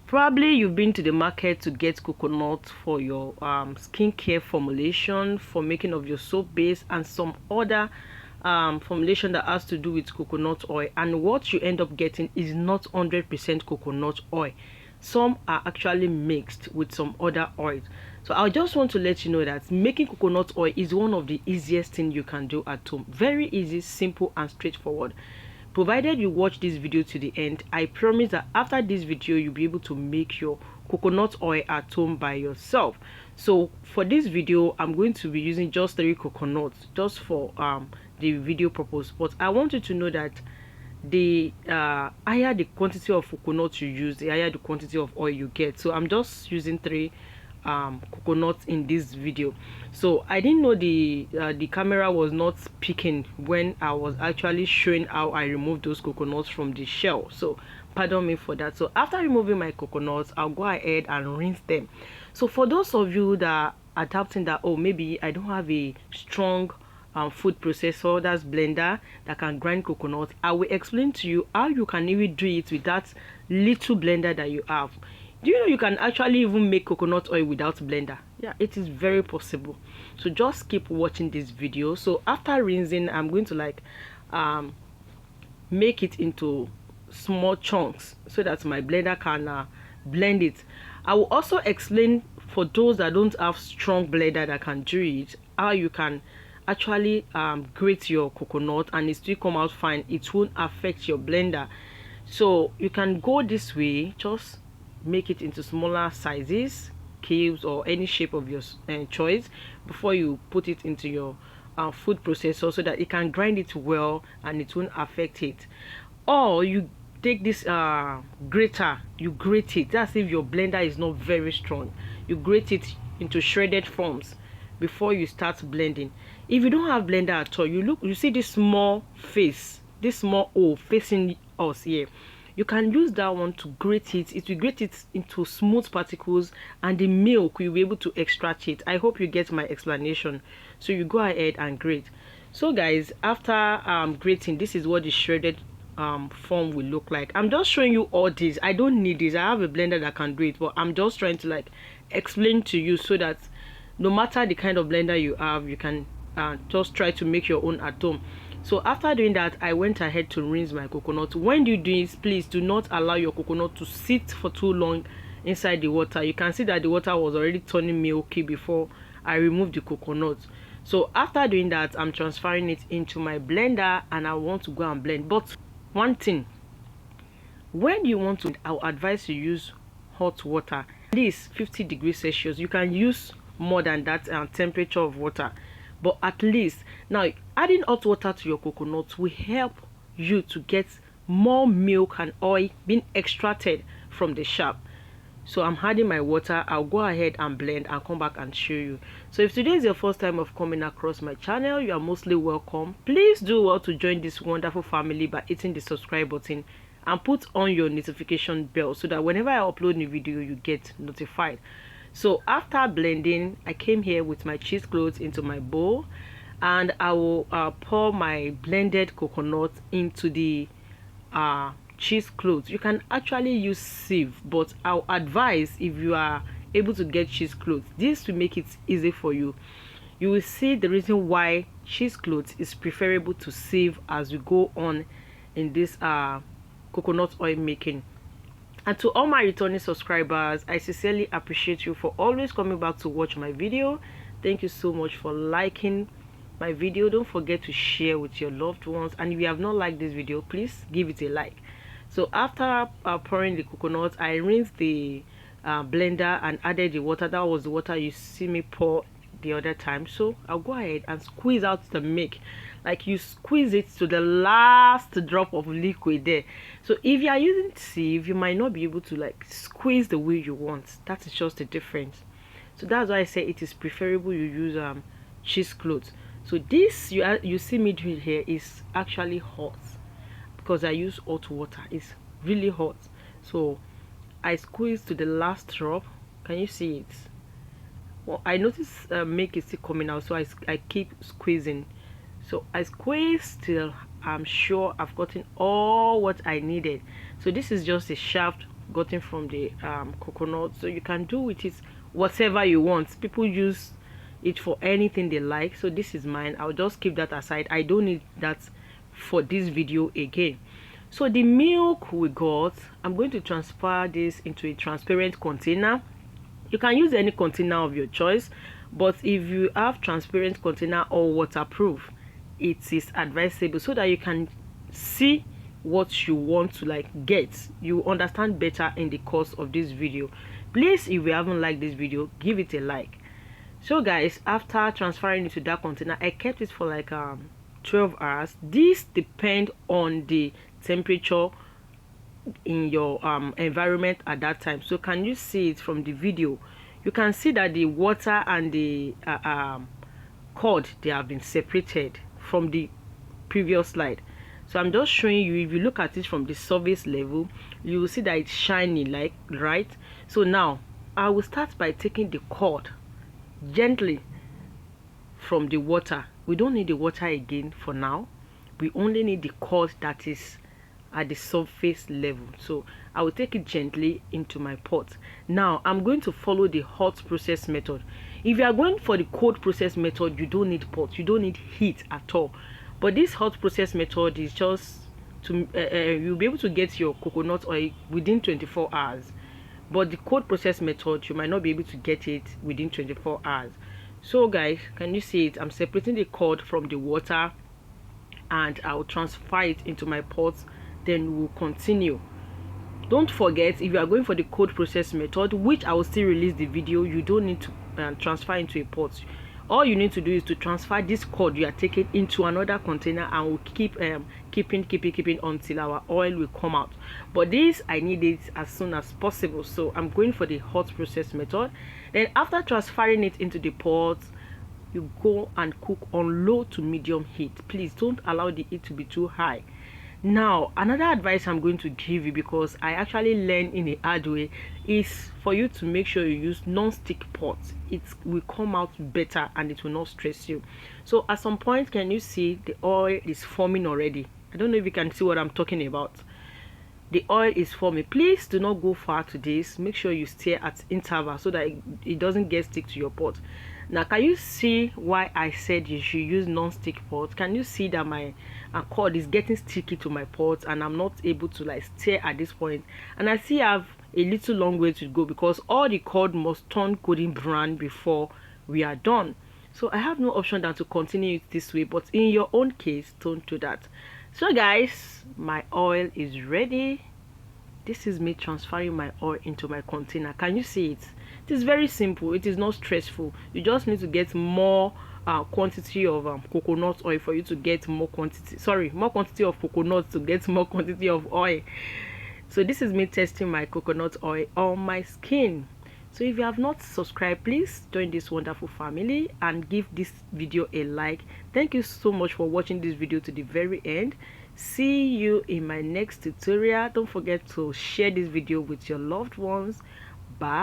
Probably you've been to the market to get coconut for your skincare formulation, for making of your soap base, and some other formulation that has to do with coconut oil, and what you end up getting is not 100% coconut oil. Some are actually mixed with some other oils. So I just want to let you know that making coconut oil is one of the easiest thing you can do at home. Very easy, simple, and straightforward. Provided you watch this video to the end, I promise that after this video you'll be able to make your coconut oil at home by yourself. So for this video, I'm going to be using just 3 coconuts just for the video purpose. But I want you to know that the higher the quantity of coconut you use, the higher the quantity of oil you get. So I'm just using 3 coconuts in this video. So I didn't know the camera was not picking when I was actually showing how I removed those coconuts from the shell, so pardon me for that. So after removing my coconuts, I'll go ahead and rinse them. So for those of you that are doubting that, oh, maybe I don't have a strong food processor, that's blender, that can grind coconut, I will explain to you how you can even do it with that little blender that you have. Do you know you can actually even make coconut oil without blender? Yeah, it is very possible. So just keep watching this video. So after rinsing, I'm going to like make it into small chunks so that my blender can blend it. I will also explain for those that don't have strong blender that can do it, how you can actually grate your coconut and it still come out fine. It won't affect your blender. So you can go this way, just make it into smaller sizes, cubes, or any shape of your choice before you put it into your food processor so that it can grind it well and it won't affect it. Or you take this grater, you grate it. That's if your blender is not very strong. You grate it into shredded forms before you start blending. If you don't have blender at all, you see this small face, this small hole facing us here. You can use that one to grate it. It will grate it into smooth particles and the milk will be able to extract it. I hope you get my explanation. So you go ahead and grate. So guys, after grating, this is what the shredded form will look like. I'm just showing you all this. I don't need this. I have a blender that can do it, but I'm just trying to like explain to you so that no matter the kind of blender you have, you can just try to make your own at home. So after doing that, I went ahead to rinse my coconut. When you do this, please do not allow your coconut to sit for too long inside the water. You can see that the water was already turning milky before I removed the coconut. So after doing that, I'm transferring it into my blender and I want to go and blend. But one thing, when you want to, I'll advise you use hot water. At least 50 degrees Celsius. You can use more than that temperature of water, but at least now adding hot water to your coconut will help you to get more milk and oil being extracted from the sharp. So I'm adding my water. I'll go ahead and blend and come back and show you. So if today is your first time of coming across my channel, you are mostly welcome. Please do well to join this wonderful family by hitting the subscribe button and put on your notification bell so that whenever I upload a new video, you get notified. So after blending, I came here with my cheesecloth into my bowl and I will pour my blended coconut into the cheesecloth. You can actually use sieve, but I'll advise if you are able to get cheesecloth, this will make it easy for you. You will see the reason why cheesecloth is preferable to sieve as we go on in this coconut oil making. And to all my returning subscribers, I sincerely appreciate you for always coming back to watch my video. Thank you so much for liking my video. Don't forget to share with your loved ones, and if you have not liked this video, please give it a like. So after pouring the coconut, I rinsed the blender and added the water. That was the water you see me pour the other time. So I'll go ahead and squeeze out the milk. Like you squeeze it to the last drop of liquid there. So if you are using sieve, you might not be able to like squeeze the way you want. That is just the difference. So that's why I say it is preferable you use cheesecloth. So this you see me doing here is actually hot because I use hot water. It's really hot. So I squeeze to the last drop. Can you see it? Well, I notice milk is still coming out, so I keep squeezing. So I squeeze till I'm sure I've gotten all what I needed. So this is just a sharp gotten from the coconut. So you can do with it whatever you want. People use it for anything they like. So this is mine. I'll just keep that aside. I don't need that for this video again. So the milk we got, I'm going to transfer this into a transparent container. You can use any container of your choice, but if you have transparent container or waterproof, it is advisable so that you can see what you want to like get. You understand better in the course of this video. Please, if you haven't liked this video, give it a like. So guys, after transferring into that container, I kept it for like 12 hours. This depends on the temperature in your environment at that time. So can you see it from the video? You can see that the water and the cord, they have been separated from the previous slide. So I'm just showing you. If you look at it from the surface level, you will see that it's shiny, like, right? So now I will start by taking the cord gently from the water. We don't need the water again for now. We only need the cord that is at the surface level. So I will take it gently into my pot. Now I'm going to follow the hot process method. If you are going for the cold process method, you don't need pot, you don't need heat at all. But this hot process method is just to you'll be able to get your coconut oil within 24 hours. But the cold process method, you might not be able to get it within 24 hours. So guys, can you see it? I'm separating the cord from the water, and I'll transfer it into my pot. Then we'll continue. Don't forget, if you are going for the cold process method, which I will still release the video, you don't need to transfer into a pot. All you need to do is to transfer this cord you are taking into another container, and we'll keep keeping until our oil will come out. But this, I need it as soon as possible, so I'm going for the hot process method. Then after transferring it into the pot, you go and cook on low to medium heat. Please don't allow the heat to be too high. Now another advice I'm going to give you, because I actually learned in a hard way, is for you to make sure you use non-stick pots. It will come out better and it will not stress you. So at some point, can you see the oil is forming already? I don't know if you can see what I'm talking about. The oil is forming. Please do not go far to this. Make sure you stay at interval so that it doesn't get stick to your pot. Now can you see why I said you should use non-stick pot? Can you see that my cord is getting sticky to my pot and I'm not able to like stir at this point? And I still have a little long way to go, because all the cord must turn golden brown before we are done. So I have no option than to continue it this way, but in your own case, don't do that. So guys, my oil is ready. This is me transferring my oil into my container. Can you see it? It is very simple. It is not stressful. You just need to get more quantity of coconut oil for you to get more quantity. More quantity of coconut to get more quantity of oil. So this is me testing my coconut oil on my skin. So if you have not subscribed, please join this wonderful family and give this video a like. Thank you so much for watching this video to the very end. See you in my next tutorial. Don't forget to share this video with your loved ones. Bye.